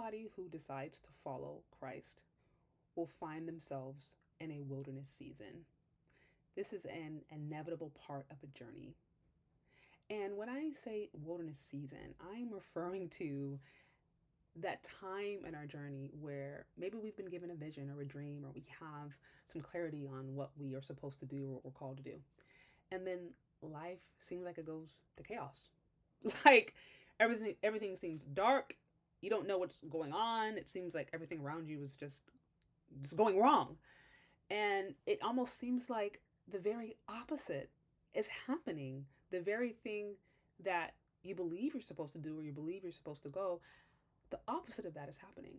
Everybody who decides to follow Christ will find themselves in a wilderness season. This is an inevitable part of a journey. And when I say wilderness season, I'm referring to that time in our journey where maybe we've been given a vision or a dream, or we have some clarity on what we are supposed to do or what we're called to do. And then life seems like it goes to chaos. Like everything seems dark. You don't know what's going on. It seems like everything around you is just going wrong. And it almost seems like the very opposite is happening. The very thing that you believe you're supposed to do or you believe you're supposed to go, the opposite of that is happening.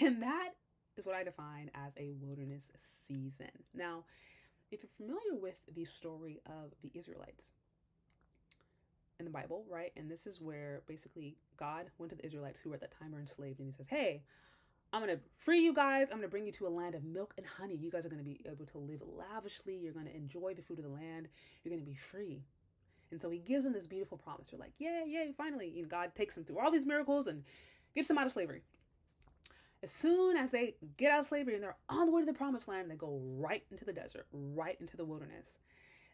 And that is what I define as a wilderness season. Now, if you're familiar with the story of the Israelites in the Bible, right? And this is where basically God went to the Israelites who were at that time were enslaved, and he says, "Hey, I'm going to free you guys. I'm going to bring you to a land of milk and honey. You guys are going to be able to live lavishly. You're going to enjoy the fruit of the land. You're going to be free." And so he gives them this beautiful promise. They're like, "Yay, yay, finally." And God takes them through all these miracles and gets them out of slavery. As soon as they get out of slavery and they're on the way to the promised land, they go right into the desert, right into the wilderness.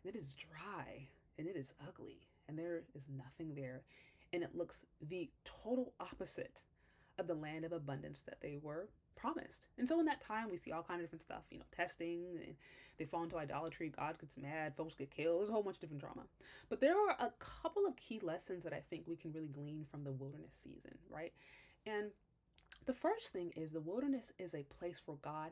And it is dry and it is ugly and there is nothing there. And it looks the total opposite of the land of abundance that they were promised. And so in that time, we see all kind of different stuff, testing, and they fall into idolatry, God gets mad, folks get killed, there's a whole bunch of different drama. But there are a couple of key lessons that I think we can really glean from the wilderness season, right? And the first thing is the wilderness is a place where God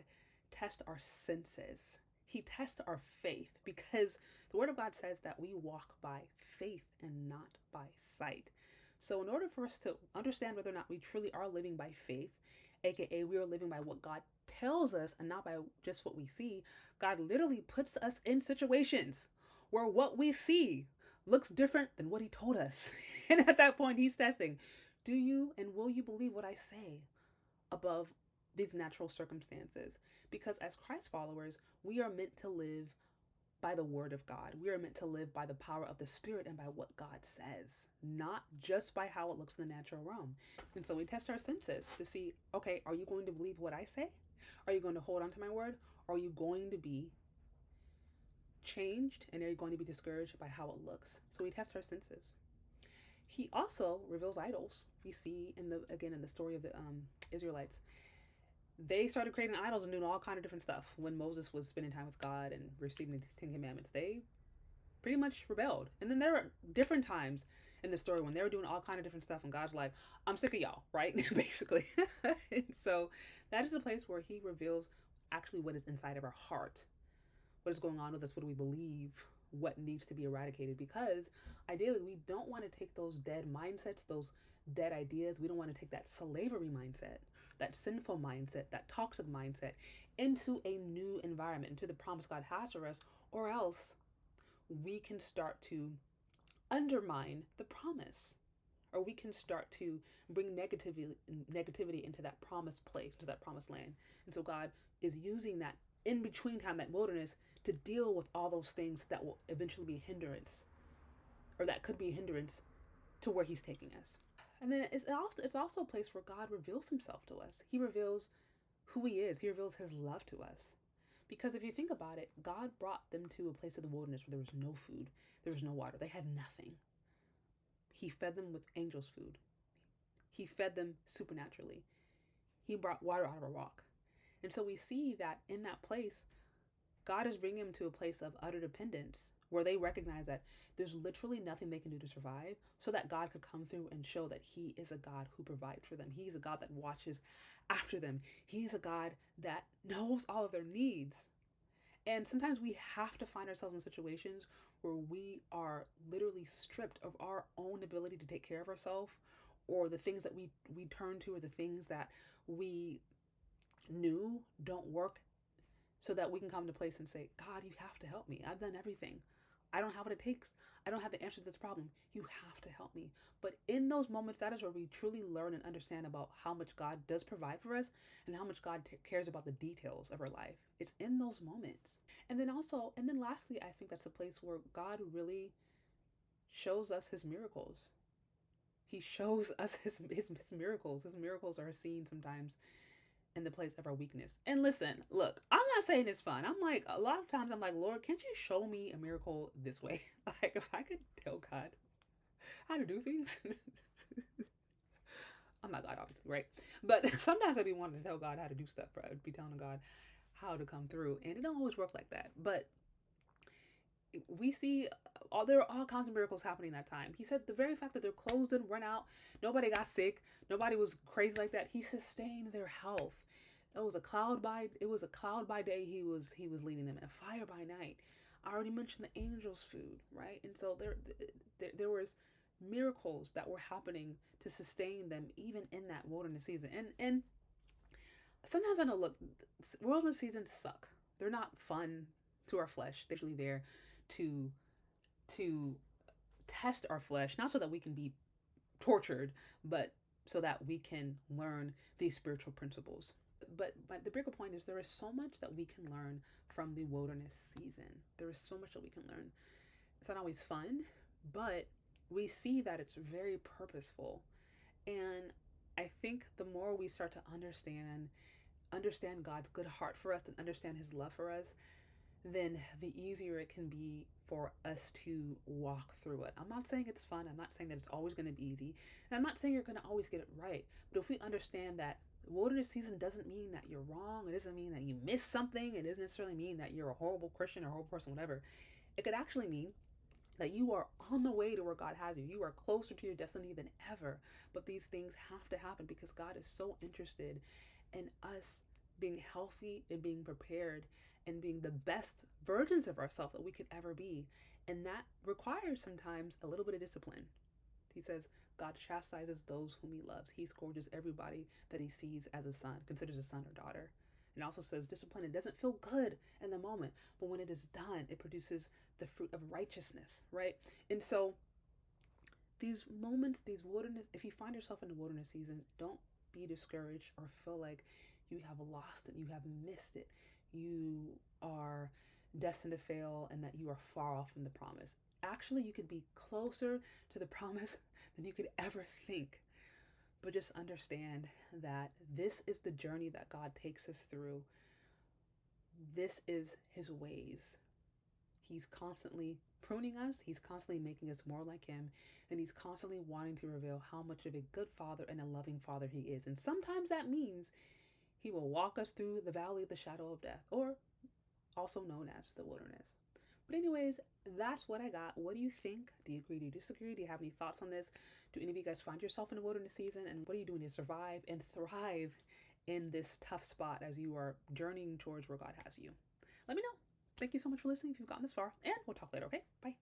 tests our senses. He tests our faith because the Word of God says that we walk by faith and not by sight. So, in order for us to understand whether or not we truly are living by faith, aka we are living by what God tells us and not by just what we see, God literally puts us in situations where what we see looks different than what He told us. And at that point, He's testing, do you and will you believe what I say above these natural circumstances? Because as Christ followers, we are meant to live by the word of God. We are meant to live by the power of the Spirit and by what God says, not just by how it looks in the natural realm. And so we test our senses to see, okay, are you going to believe what I say? Are you going to hold on to my word? Or are you going to be changed and are you going to be discouraged by how it looks? So we test our senses. He also reveals idols. We see in the story of the Israelites, they started creating idols and doing all kind of different stuff. When Moses was spending time with God and receiving the Ten Commandments, they pretty much rebelled. And then there were different times in the story when they were doing all kind of different stuff, and God's like, "I'm sick of y'all," right? Basically. And so that is a place where He reveals actually what is inside of our heart, what is going on with us, what do we believe, what needs to be eradicated, because ideally we don't want to take those dead mindsets, those dead ideas. We don't want to take that slavery mindset, that sinful mindset, that toxic mindset into a new environment, into the promise God has for us, or else we can start to undermine the promise, or we can start to bring negativity into that promised place, to that promised land. And so God is using that in between time, that wilderness, to deal with all those things that will eventually be a hindrance, or that could be a hindrance to where He's taking us. And then it's also a place where God reveals Himself to us. He reveals who He is. He reveals His love to us. Because if you think about it, God brought them to a place of the wilderness where there was no food, there was no water, they had nothing. He fed them with angels' food. He fed them supernaturally. He brought water out of a rock. And so we see that in that place, God is bringing them to a place of utter dependence where they recognize that there's literally nothing they can do to survive, so that God could come through and show that He is a God who provides for them. He's a God that watches after them. He's a God that knows all of their needs. And sometimes we have to find ourselves in situations where we are literally stripped of our own ability to take care of ourselves, or the things that we turn to, or the things that we knew don't work, so that we can come to a place and say, God, you have to help me. I've done everything. I don't have what it takes. I don't have the answer to this problem. You have to help me. But in those moments, that is where we truly learn and understand about how much God does provide for us and how much God cares about the details of our life. It's in those moments. And then lastly, I think that's a place where God really shows us His miracles. He shows us his miracles. His miracles are seen sometimes in the place of our weakness. And listen, look, I'm not saying it's fun. I'm like, a lot of times I'm like, Lord, can't you show me a miracle this way? Like, if I could tell God how to do things. I'm not God, obviously, right? But sometimes I'd be wanting to tell God how to do stuff, right? I'd be telling God how to come through. And it don't always work like that. But we see there are all kinds of miracles happening that time. He said the very fact that their clothes didn't run out, nobody got sick, nobody was crazy like that. He sustained their health. It was a cloud by day. He was leading them, in a fire by night. I already mentioned the angels' food, right? And so there was miracles that were happening to sustain them even in that wilderness season. And sometimes I know, look, wilderness seasons suck. They're not fun to our flesh. They're usually there to to test our flesh, not so that we can be tortured, but so that we can learn these spiritual principles. But the bigger point is there is so much that we can learn from the wilderness season. There is so much that we can learn. It's not always fun, but we see that it's very purposeful. And I think the more we start to understand God's good heart for us and understand his love for us, then the easier it can be for us to walk through it. I'm not saying it's fun. I'm not saying that it's always going to be easy. And I'm not saying you're going to always get it right. But if we understand that wilderness season doesn't mean that you're wrong, it doesn't mean that you missed something, it doesn't necessarily mean that you're a horrible Christian or a horrible person, whatever. It could actually mean that you are on the way to where God has you. You are closer to your destiny than ever. But these things have to happen because God is so interested in us being healthy and being prepared and being the best versions of ourselves that we could ever be. And that requires sometimes a little bit of discipline. He says, God chastises those whom he loves. He scourges everybody that he sees as a son, considers a son or daughter. And also says discipline, it doesn't feel good in the moment, but when it is done, it produces the fruit of righteousness, right? And so these moments, these wilderness, if you find yourself in the wilderness season, don't be discouraged or feel like you have lost it, you have missed it, you are destined to fail, and that you are far off from the promise. Actually, you could be closer to the promise than you could ever think. But just understand that this is the journey that God takes us through. This is his ways. He's constantly pruning us, he's constantly making us more like him, and he's constantly wanting to reveal how much of a good father and a loving father he is. And sometimes that means he will walk us through the valley of the shadow of death, or also known as the wilderness. But anyways, that's what I got. What do you think? Do you agree? Do you disagree? Do you have any thoughts on this? Do any of you guys find yourself in the wilderness season? And what are you doing to survive and thrive in this tough spot as you are journeying towards where God has you? Let me know. Thank you so much for listening if you've gotten this far, and we'll talk later, okay? Bye.